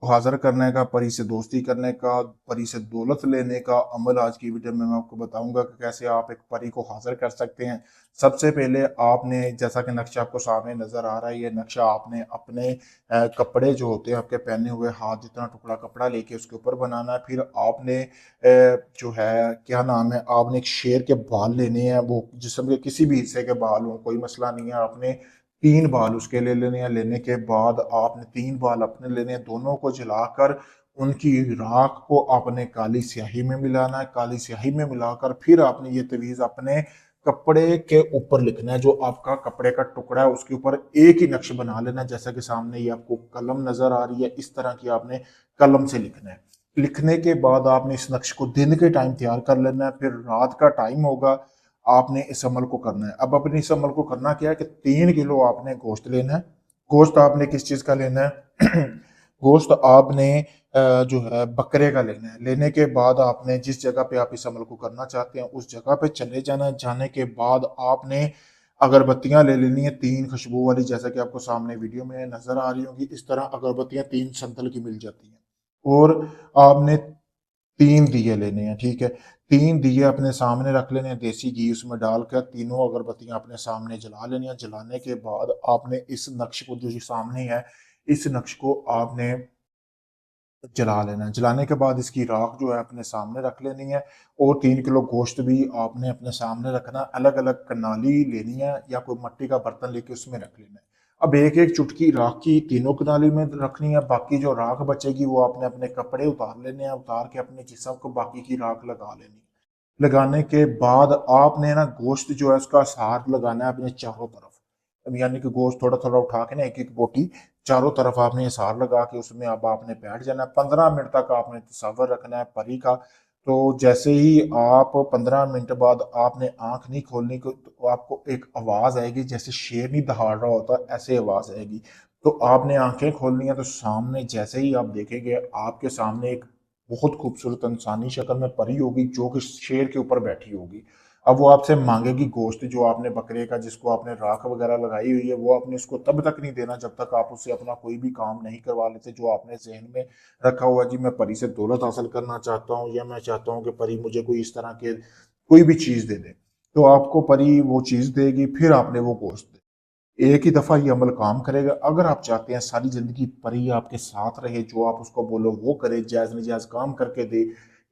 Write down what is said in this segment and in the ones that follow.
हाज़िर करने का, परी से दोस्ती करने का, परी से दौलत लेने का अमल आज की वीडियो में मैं आपको बताऊंगा कि कैसे आप एक परी को हाज़िर कर सकते हैं। सबसे पहले आपने, जैसा कि नक्शा आपको सामने नज़र आ रहा है, ये नक्शा आपने अपने कपड़े जो होते हैं आपके पहने हुए हाथ जितना टुकड़ा कपड़ा लेके उसके ऊपर बनाना है। फिर आपने जो है क्या नाम है, आपने एक शेर के बाल लेने हैं, वो जिस्म के किसी भी हिस्से के बाल हों, कोई मसला नहीं है। आपने 3 बाल उसके ले लेने हैं। लेने के बाद आपने 3 बाल अपने लेने हैं, दोनों को जलाकर उनकी राख को आपने काली स्याही में मिलाना है। काली स्याही में मिलाकर फिर आपने ये तवीज़ अपने कपड़े के ऊपर लिखना है। जो आपका कपड़े का टुकड़ा है उसके ऊपर एक ही नक्श बना लेना है। जैसा कि सामने ये आपको कलम नजर आ रही है, इस तरह की आपने कलम से लिखना है। लिखने के बाद आपने इस नक्श को दिन के टाइम तैयार कर लेना है। फिर रात का टाइम होगा, आपने इस अमल को करना है। अब अपने इस अमल को करना क्या है कि 3 किलो आपने गोश्त लेना है। गोश्त आपने किस चीज़ का लेना है? गोश्त आपने जो है बकरे का लेना है। लेने के बाद आपने जिस जगह पे आप इस अमल को करना चाहते हैं उस जगह पे चले जाना है। जाने के बाद आपने अगरबत्तियां ले लेनी है 3 खुशबू वाली, जैसा कि आपको सामने वीडियो में नजर आ रही होंगी। इस तरह अगरबत्तियां 3 संतल की मिल जाती हैं। और आपने 3 दिए लेने हैं, ठीक है। 3 दिए अपने सामने रख लेने हैं, देसी घी उसमें डालकर तीनों अगरबत्तियां अपने सामने जला लेनी है। जलाने के बाद आपने इस नक्श को जो सामने है, इस नक्श को आपने जला लेना है। जलाने के बाद इसकी राख जो है अपने सामने रख लेनी है। और 3 किलो गोश्त भी आपने अपने सामने रखना। अलग अलग कनाली लेनी है या कोई मिट्टी का बर्तन लेके उसमें रख लेना है। अब एक एक चुटकी राख की तीनों कनाली में रखनी है। बाकी जो राख बचेगी वो आपने अपने कपड़े उतार लेने हैं। उतार के अपने जिस्म को बाकी की राख लगा लेनी है। लगाने के बाद आपने ना गोश्त जो है उसका सार लगाना है अपने चारों तरफ। अब यानी कि गोश्त थोड़ा थोड़ा उठा के ना एक एक बोटी चारों तरफ आपने ये सार लगा के उसमें अब आपने बैठ जाना है। 15 मिनट तक आपने तसव्वुर रखना है परी का। तो जैसे ही आप 15 मिनट बाद आपने आंख नहीं खोलनी को, तो आपको एक आवाज आएगी जैसे शेर नहीं दहाड़ रहा होता, ऐसे आवाज आएगी। तो आपने आंखें खोलनी है। तो सामने जैसे ही आप देखेंगे आपके सामने एक बहुत खूबसूरत इंसानी शक्ल में परी होगी जो कि शेर के ऊपर बैठी होगी। अब वो आपसे मांगेगी गोश्त जो आपने बकरे का, जिसको आपने राख वगैरह लगाई हुई है, वो आपने उसको तब तक नहीं देना जब तक आप उससे अपना कोई भी काम नहीं करवा लेते जो आपने जहन में रखा हुआ है। जी मैं परी से दौलत हासिल करना चाहता हूँ, या मैं चाहता हूँ कि परी मुझे कोई इस तरह के कोई भी चीज़ दे दे। तो आपको परी वो चीज़ देगी, फिर आपने वो गोश्त दे। एक ही दफा ये अमल काम करेगा। अगर आप चाहते हैं सारी जिंदगी परी आपके साथ रहे, जो आप उसको बोलो वो करे, जायज नजायज काम करके दे,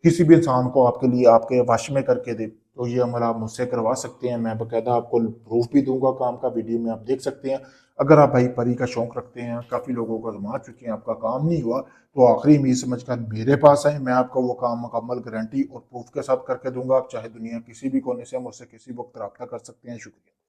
किसी भी इंसान को आपके लिए आपके वश में करके दे, तो ये अमल आप मुझसे करवा सकते हैं। मैं बकायदा आपको प्रूफ भी दूंगा काम का, वीडियो में आप देख सकते हैं। अगर आप भाई परी का शौक रखते हैं, काफी लोगों को आजमा चुके हैं, आपका काम नहीं हुआ, तो आखिरी उम्मीद समझकर मेरे पास आए। मैं आपको वो काम मुकम्मल गारंटी और प्रूफ के साथ करके दूंगा। आप चाहे दुनिया किसी भी कोने से मुझसे किसी वक्त रब्ता कर सकते हैं। शुक्रिया।